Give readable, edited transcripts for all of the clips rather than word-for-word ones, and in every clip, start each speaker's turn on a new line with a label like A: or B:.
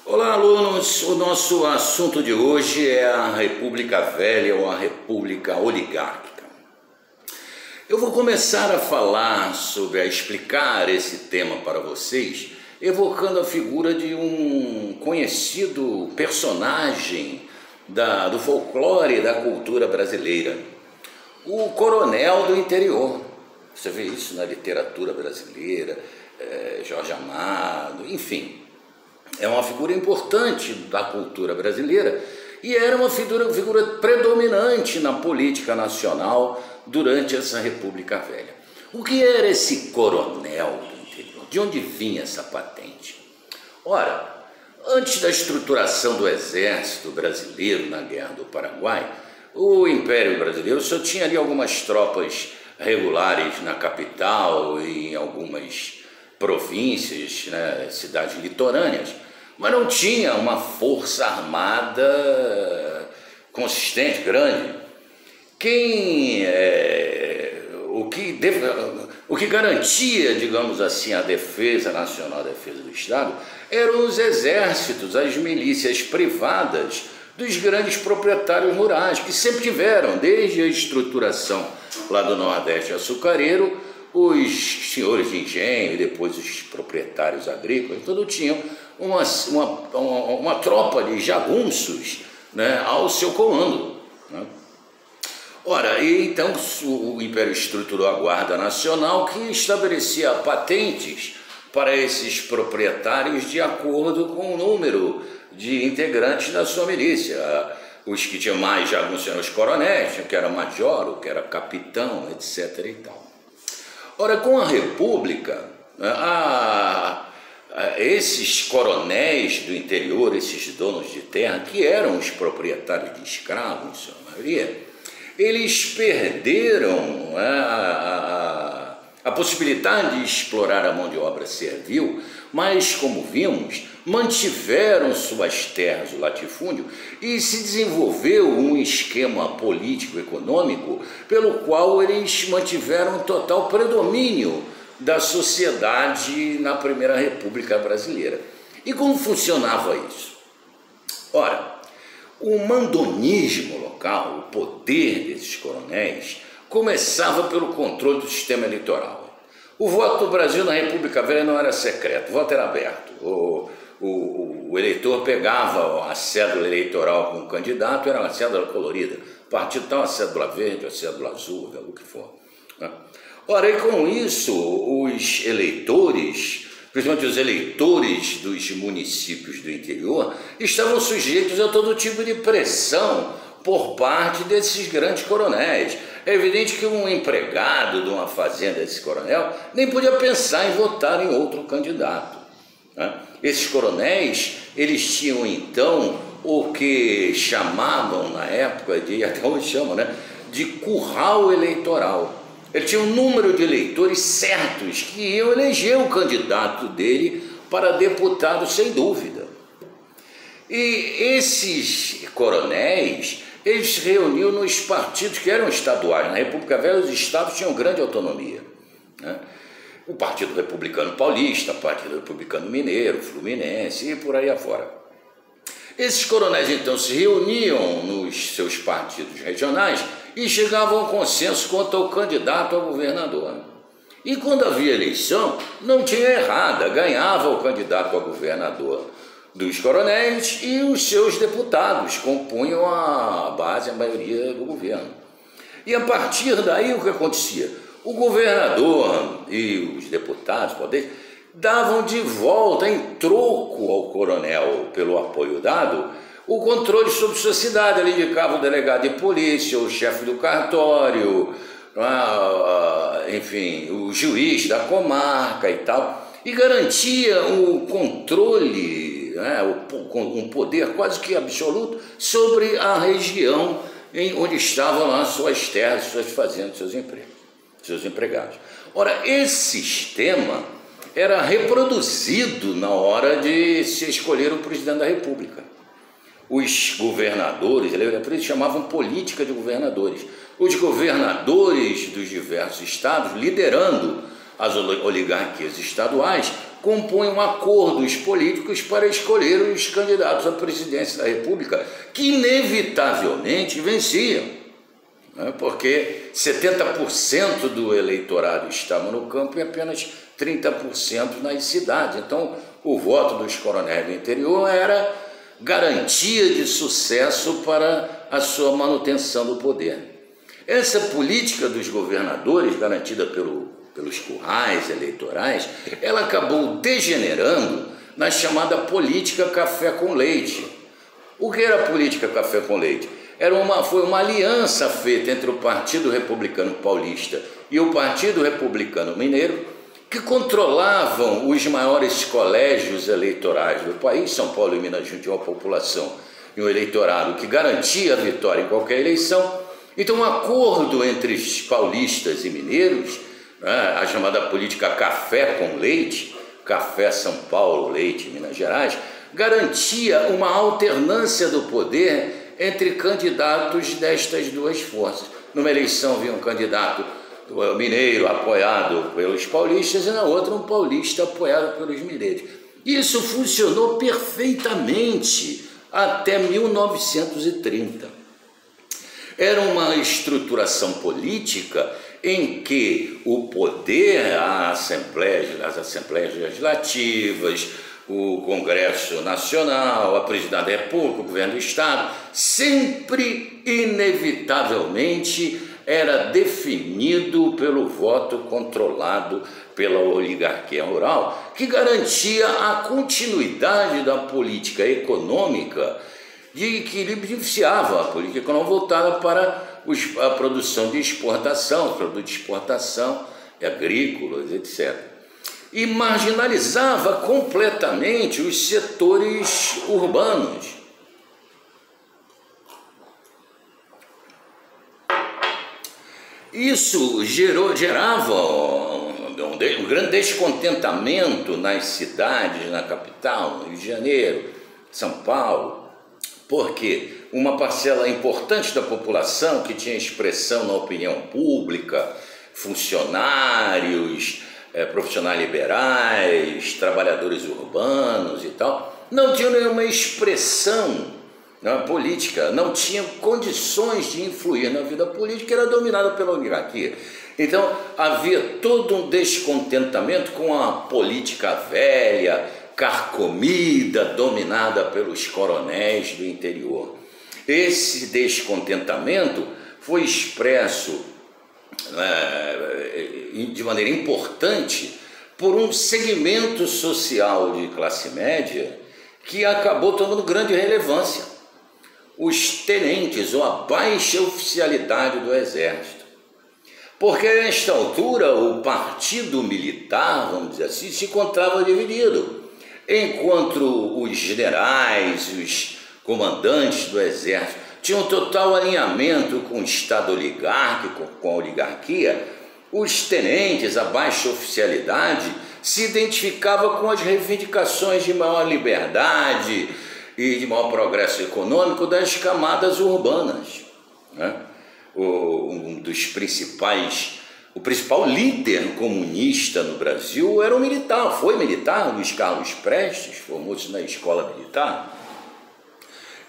A: Olá, alunos! O nosso assunto de hoje é a República Velha ou a República Oligárquica. Eu vou começar a falar a explicar esse tema para vocês, evocando a figura de um conhecido personagem do folclore e da cultura brasileira, o coronel do interior. Você vê isso na literatura brasileira, Jorge Amado, enfim. É uma figura importante da cultura brasileira e era uma figura predominante na política nacional durante essa República Velha. O que era esse coronel do interior? De onde vinha essa patente? Ora, antes da estruturação do exército brasileiro na Guerra do Paraguai, o Império Brasileiro só tinha ali algumas tropas regulares na capital e em algumas províncias, né, cidades litorâneas, mas não tinha uma força armada consistente, grande. O que garantia, digamos assim, a defesa nacional, a defesa do Estado, eram os exércitos, as milícias privadas dos grandes proprietários rurais, que sempre tiveram, desde a estruturação lá do Nordeste açucareiro, os senhores de engenho e depois os proprietários agrícolas, todos tinham uma tropa de jagunços, né, ao seu comando, né? Ora, e então o Império estruturou a Guarda Nacional, que estabelecia patentes para esses proprietários de acordo com o número de integrantes da sua milícia. Os que tinham mais jagunços eram os coronéis, o que era major, o que era capitão, etc. e tal. Ora, com a República, esses coronéis do interior, esses donos de terra, que eram os proprietários de escravos, em sua maioria, eles perderam a possibilidade de explorar a mão de obra servil, mas, como vimos, mantiveram suas terras, o latifúndio, e se desenvolveu um esquema político-econômico pelo qual eles mantiveram total predomínio da sociedade na Primeira República Brasileira. E como funcionava isso? Ora, o mandonismo local, o poder desses coronéis, começava pelo controle do sistema eleitoral. O voto do Brasil na República Velha não era secreto, o voto era aberto. O eleitor pegava a cédula eleitoral com o candidato, era uma cédula colorida. O partido tal, a cédula verde, a cédula azul, o que for, né? Ora, e com isso, os eleitores, principalmente os eleitores dos municípios do interior, estavam sujeitos a todo tipo de pressão por parte desses grandes coronéis. É evidente que um empregado de uma fazenda desse coronel nem podia pensar em votar em outro candidato, né? Esses coronéis, eles tinham então o que chamavam na época, até hoje chamam, né, de curral eleitoral. Ele tinha um número de eleitores certos que iam eleger o candidato dele para deputado sem dúvida. E esses coronéis, eles se reuniam nos partidos que eram estaduais. Na República Velha, os estados tinham grande autonomia, né? O Partido Republicano Paulista, o Partido Republicano Mineiro, Fluminense e por aí afora. Esses coronéis, então, se reuniam nos seus partidos regionais e chegavam a um consenso quanto ao candidato a governador. E quando havia eleição, não tinha errada, ganhava o candidato a governador dos coronéis e os seus deputados compunham a base, a maioria do governo. E a partir daí o que acontecia? O governador e os deputados, poderes, davam de volta, em troco ao coronel pelo apoio dado, o controle sobre sua cidade. Ele indicava o delegado de polícia, o chefe do cartório, enfim, o juiz da comarca e tal, e garantia o controle, né, um poder quase que absoluto sobre a região onde estavam lá suas terras, suas fazendas, seus empregos, seus empregados. Ora, esse sistema era reproduzido na hora de se escolher o presidente da República. Os governadores, eles chamavam política de governadores. Os governadores dos diversos estados, liderando as oligarquias estaduais, compunham acordos políticos para escolher os candidatos à presidência da República, que inevitavelmente venciam, né? Porque 70% do eleitorado estava no campo e apenas 30% nas cidades. Então, o voto dos coronéis do interior era garantia de sucesso para a sua manutenção do poder. Essa política dos governadores, garantida pelos currais eleitorais, ela acabou degenerando na chamada política café com leite. O que era a política café com leite? Foi uma aliança feita entre o Partido Republicano Paulista e o Partido Republicano Mineiro, que controlavam os maiores colégios eleitorais do país. São Paulo e Minas tinham uma população e um eleitorado que garantia a vitória em qualquer eleição. Então, um acordo entre os paulistas e mineiros, né, a chamada política café com leite, café São Paulo, leite Minas Gerais, garantia uma alternância do poder entre candidatos destas duas forças. Numa eleição havia um candidato mineiro apoiado pelos paulistas e na outra um paulista apoiado pelos mineiros. Isso funcionou perfeitamente até 1930. Era uma estruturação política em que o poder, as assembleias legislativas, o Congresso Nacional, a Presidência da República, o Governo do Estado, sempre, inevitavelmente, era definido pelo voto controlado pela oligarquia rural, que garantia a continuidade da política econômica e que beneficiava a política econômica voltada para a produção de exportação, produtos de exportação, agrícolas, etc. E marginalizava completamente os setores urbanos. Isso gerava um grande descontentamento nas cidades, na capital, no Rio de Janeiro, São Paulo, porque uma parcela importante da população que tinha expressão na opinião pública, funcionários, profissionais liberais, trabalhadores urbanos e tal, não tinham nenhuma expressão na política, não tinham condições de influir na vida política, era dominada pela oligarquia. Então havia todo um descontentamento com a política velha, carcomida, dominada pelos coronéis do interior. Esse descontentamento foi expresso de maneira importante por um segmento social de classe média que acabou tomando grande relevância: os tenentes, ou a baixa oficialidade do Exército. Porque, nesta altura, o partido militar, vamos dizer assim, se encontrava dividido. Enquanto os generais, os comandantes do Exército tinham total alinhamento com o Estado oligárquico, com a oligarquia, os tenentes, a baixa oficialidade, se identificavam com as reivindicações de maior liberdade e de maior progresso econômico das camadas urbanas, né? O principal líder comunista no Brasil era um militar, foi militar, Luiz Carlos Prestes, formou-se na escola militar.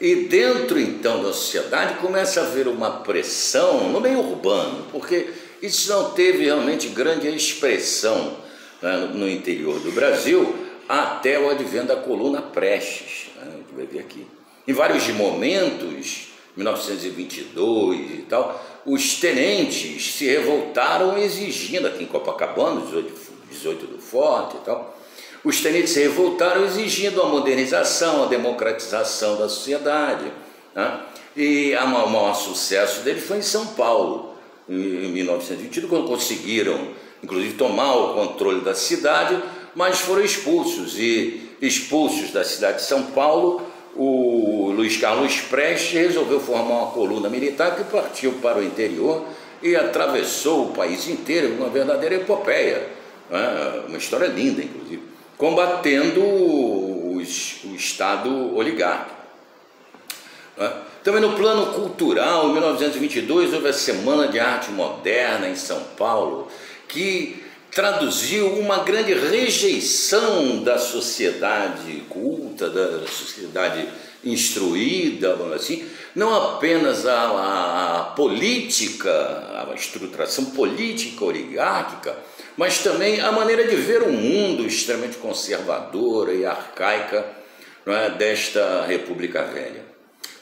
A: E dentro, então, da sociedade começa a haver uma pressão no meio urbano, porque isso não teve realmente grande expressão, né, no interior do Brasil, até o advento da coluna Prestes, né, a gente vai ver aqui. Em vários momentos, 1922 e tal, os tenentes se revoltaram exigindo, aqui em Copacabana, 18 do Forte e tal, os tenentes se revoltaram exigindo a modernização, a democratização da sociedade, né? E o maior sucesso dele foi em São Paulo, em 1922, quando conseguiram, inclusive, tomar o controle da cidade, mas foram expulsos. E expulsos da cidade de São Paulo, o Luiz Carlos Prestes resolveu formar uma coluna militar que partiu para o interior e atravessou o país inteiro, uma verdadeira epopeia, né? Uma história linda, inclusive, combatendo o Estado oligárquico. Também no plano cultural, em 1922, houve a Semana de Arte Moderna em São Paulo, que traduziu uma grande rejeição da sociedade culta, da sociedade instruída, assim, não apenas a política, a estruturação política oligárquica, mas também a maneira de ver o mundo extremamente conservadora e arcaica, não é, desta República Velha.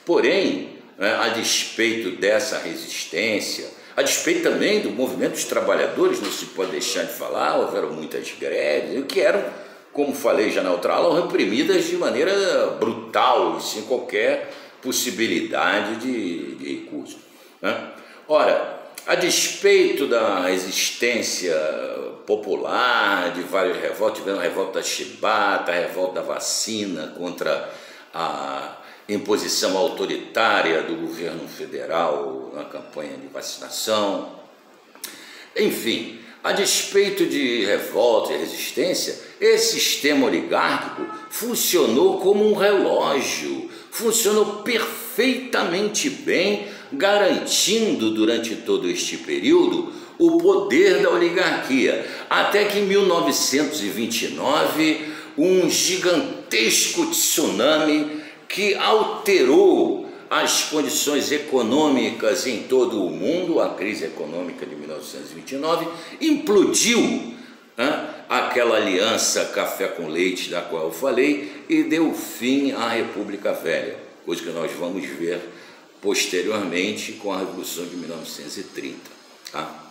A: Porém, a despeito dessa resistência, a despeito também do movimento dos trabalhadores, não se pode deixar de falar, houveram muitas greves, que eram, como falei já na outra aula, reprimidas de maneira brutal, sem qualquer possibilidade de recurso, né? Ora, a despeito da resistência popular, de várias revoltas, tivemos a revolta da chibata, a revolta da vacina contra a imposição autoritária do governo federal na campanha de vacinação. Enfim, a despeito de revolta e resistência, esse sistema oligárquico funcionou como um relógio, funcionou perfeitamente bem, garantindo durante todo este período o poder da oligarquia, até que em 1929 um gigantesco tsunami que alterou as condições econômicas em todo o mundo, a crise econômica de 1929, implodiu, né, aquela aliança café com leite da qual eu falei e deu fim à República Velha, coisa que nós vamos ver posteriormente com a Revolução de 1930. Tá?